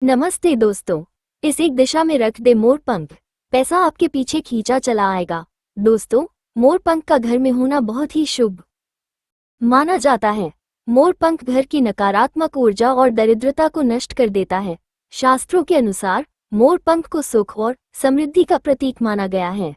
नमस्ते दोस्तों। इस एक दिशा में रख दे मोर पंख, पैसा आपके पीछे खींचा चला आएगा। दोस्तों, मोर पंख का घर में होना बहुत ही शुभ माना जाता है। मोर पंख घर की नकारात्मक ऊर्जा और दरिद्रता को नष्ट कर देता है। शास्त्रों के अनुसार मोर पंख को सुख और समृद्धि का प्रतीक माना गया है।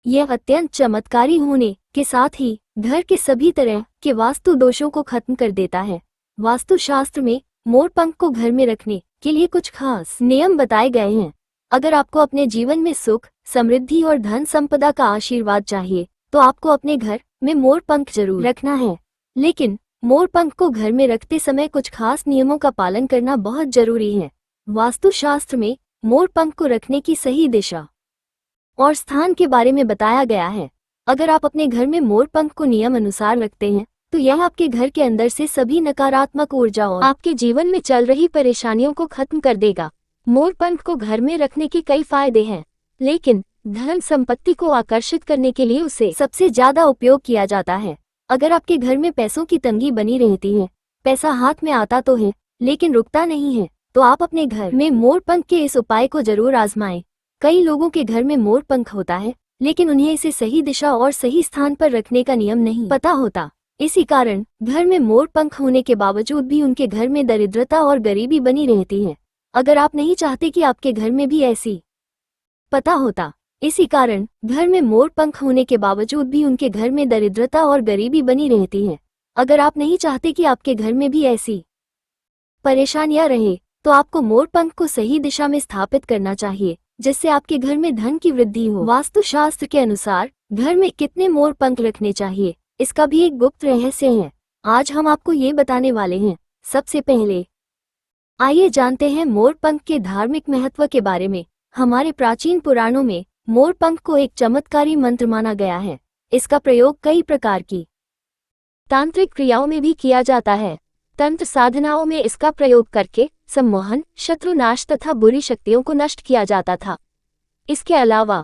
यह अत्यंत चमत्कारी होने के साथ ही घर के सभी तरह के वास्तु दोषों को खत्म कर देता है। वास्तुशास्त्र में मोर पंख को घर में रखने के लिए कुछ खास नियम बताए गए हैं। अगर आपको अपने जीवन में सुख, समृद्धि और धन संपदा का आशीर्वाद चाहिए तो आपको अपने घर में मोर पंख जरूर रखना है। लेकिन मोर पंख को घर में रखते समय कुछ खास नियमों का पालन करना बहुत जरूरी है। वास्तुशास्त्र में मोर पंख को रखने की सही दिशा और स्थान के बारे में बताया गया है। अगर आप अपने घर में मोर पंख को नियम अनुसार रखते हैं तो यह आपके घर के अंदर से सभी नकारात्मक ऊर्जा और आपके जीवन में चल रही परेशानियों को खत्म कर देगा। मोर पंख को घर में रखने के कई फायदे हैं, लेकिन धन संपत्ति को आकर्षित करने के लिए उसे सबसे ज्यादा उपयोग किया जाता है। अगर आपके घर में पैसों की तंगी बनी रहती है, पैसा हाथ में आता तो है लेकिन रुकता नहीं है, तो आप अपने घर में मोर पंख के इस उपाय को जरूर आजमाएं। कई लोगों के घर में मोर पंख होता है लेकिन उन्हें इसे सही दिशा और सही स्थान पर रखने का नियम नहीं पता होता। इसी कारण घर में मोर पंख होने के बावजूद भी उनके घर में दरिद्रता और गरीबी बनी रहती है। अगर आप नहीं चाहते कि आपके घर में भी ऐसी पता होता, इसी कारण घर में मोर पंख होने के बावजूद भी उनके घर में दरिद्रता और गरीबी बनी रहती है। अगर आप नहीं चाहते कि आपके घर में भी ऐसी परेशानियां रहे तो आपको मोर पंख को सही दिशा में स्थापित करना चाहिए, जिससे आपके घर में धन की वृद्धि हो। वास्तुशास्त्र के अनुसार घर में कितने मोर पंख रखने चाहिए, इसका भी एक गुप्त रहस्य है। आज हम आपको ये बताने वाले हैं। सबसे पहले आइए जानते हैं मोर पंख के धार्मिक महत्व के बारे में। हमारे प्राचीन पुराणों में मोर पंख को एक चमत्कारी मंत्र माना गया है। इसका प्रयोग कई प्रकार की तांत्रिक क्रियाओं में भी किया जाता है। तंत्र साधनाओं में इसका प्रयोग करके सम्मोहन, शत्रुनाश तथा बुरी शक्तियों को नष्ट किया जाता था। इसके अलावा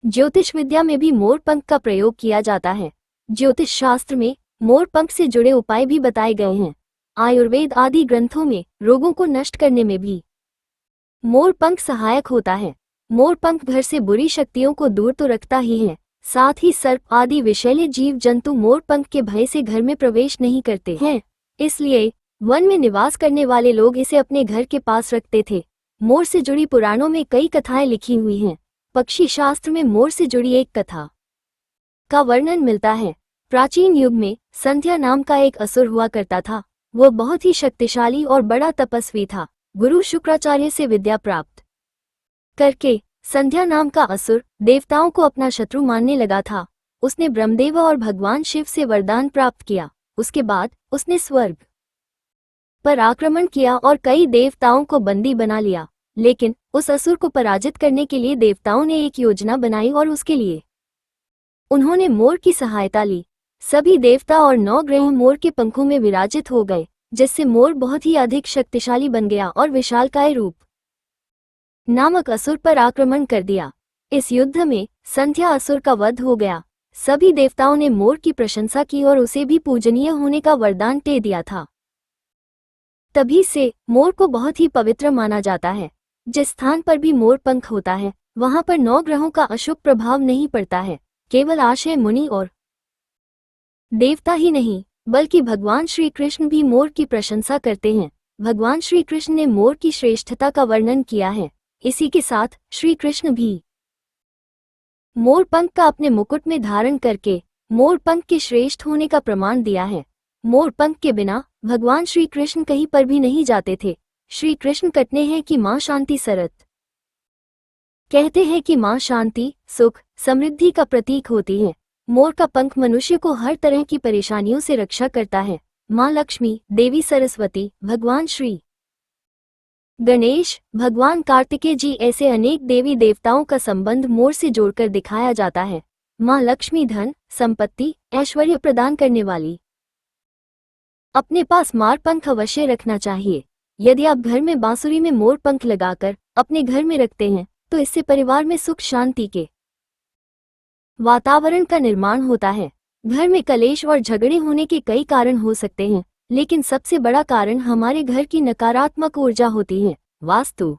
ज्योतिष विद्या में भी मोर पंख का प्रयोग किया जाता है। ज्योतिष शास्त्र में मोर पंख से जुड़े उपाय भी बताए गए हैं। आयुर्वेद आदि ग्रंथों में रोगों को नष्ट करने में भी मोर पंख सहायक होता है। मोर पंख घर से बुरी शक्तियों को दूर तो रखता ही है, साथ ही सर्प आदि विषैले जीव जंतु मोर पंख के भय से घर में प्रवेश नहीं करते हैं। इसलिए वन में निवास करने वाले लोग इसे अपने घर के पास रखते थे। मोर से जुड़ी पुराणों में कई कथाएं लिखी हुई हैं। पक्षी शास्त्र में मोर से जुड़ी एक कथा का वर्णन मिलता है। प्राचीन युग में संध्या नाम का एक असुर हुआ करता था। वह बहुत ही शक्तिशाली और बड़ा तपस्वी था। गुरु शुक्राचार्य से विद्या प्राप्त करके संध्या नाम का असुर देवताओं को अपना शत्रु मानने लगा था। उसने ब्रह्मदेव और भगवान शिव से वरदान प्राप्त किया। उसके बाद उसने स्वर्ग पर आक्रमण किया और कई देवताओं को बंदी बना लिया। लेकिन उस असुर को पराजित करने के लिए देवताओं ने एक योजना बनाई और उसके लिए उन्होंने मोर की सहायता ली। सभी देवता और 9 ग्रह मोर के पंखों में विराजित हो गए, जिससे मोर बहुत ही अधिक शक्तिशाली बन गया और विशालकाय रूप नामक असुर पर आक्रमण कर दिया। इस युद्ध में संध्या असुर का वध हो गया। सभी देवताओं ने मोर की प्रशंसा की और उसे भी पूजनीय होने का वरदान दे दिया था। तभी से मोर को बहुत ही पवित्र माना जाता है। जिस स्थान पर भी मोर पंख होता है वहां पर 9 ग्रहों का अशुभ प्रभाव नहीं पड़ता है। केवल आशय मुनि और देवता ही नहीं बल्कि भगवान श्री कृष्ण भी मोर की प्रशंसा करते हैं। भगवान श्री कृष्ण ने मोर की श्रेष्ठता का वर्णन किया है। इसी के साथ श्री कृष्ण भी मोर पंख का अपने मुकुट में धारण करके मोर पंख के श्रेष्ठ होने का प्रमाण दिया है। मोर पंख के बिना भगवान श्री कृष्ण कहीं पर भी नहीं जाते थे। श्री कृष्ण कहते हैं कि माँ शांति सरत कहते हैं कि माँ शांति, सुख, समृद्धि का प्रतीक होती है। मोर का पंख मनुष्य को हर तरह की परेशानियों से रक्षा करता है। माँ लक्ष्मी, देवी सरस्वती, भगवान श्री गणेश, भगवान कार्तिकेय जी ऐसे अनेक देवी देवताओं का संबंध मोर से जोड़कर दिखाया जाता है। माँ लक्ष्मी धन, संपत्ति, ऐश्वर्य प्रदान करने वाली। अपने पास मोर पंख अवश्य रखना चाहिए। यदि आप घर में बांसुरी में मोर पंख लगाकर अपने घर में रखते हैं तो इससे परिवार में सुख शांति के वातावरण का निर्माण होता है। घर में कलेश और झगड़े होने के कई कारण हो सकते हैं, लेकिन सबसे बड़ा कारण हमारे घर की नकारात्मक ऊर्जा होती है। वास्तु।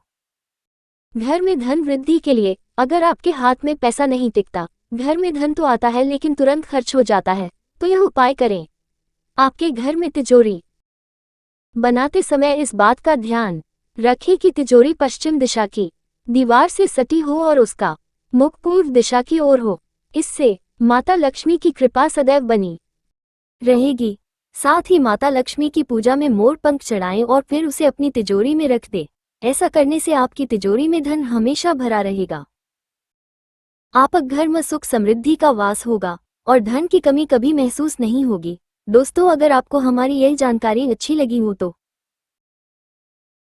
घर में धन वृद्धि के लिए अगर आपके हाथ में पैसा नहीं टिकता, घर में धन तो आता है लेकिन तुरंत खर्च हो जाता है, तो यह उपाय करें। आपके घर में तिजोरी बनाते समय इस बात का ध्यान रखें कि तिजोरी पश्चिम दिशा की दीवार से सटी हो और उसका मुख पूर्व दिशा की ओर हो। इससे माता लक्ष्मी की कृपा सदैव बनी रहेगी। साथ ही माता लक्ष्मी की पूजा में मोर पंख चढ़ाएं और फिर उसे अपनी तिजोरी में रख दें। ऐसा करने से आपकी तिजोरी में धन हमेशा भरा रहेगा। आपके घर में सुख समृद्धि का वास होगा और धन की कमी कभी महसूस नहीं होगी। दोस्तों, अगर आपको हमारी यह जानकारी अच्छी लगी हो तो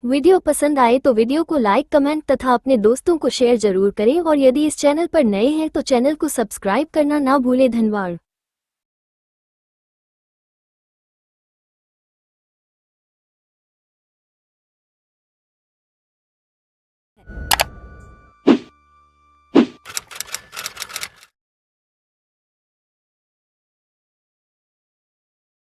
वीडियो पसंद आए तो वीडियो को लाइक, कमेंट तथा अपने दोस्तों को शेयर जरूर करें और यदि इस चैनल पर नए हैं तो चैनल को सब्सक्राइब करना ना भूलें। धन्यवाद।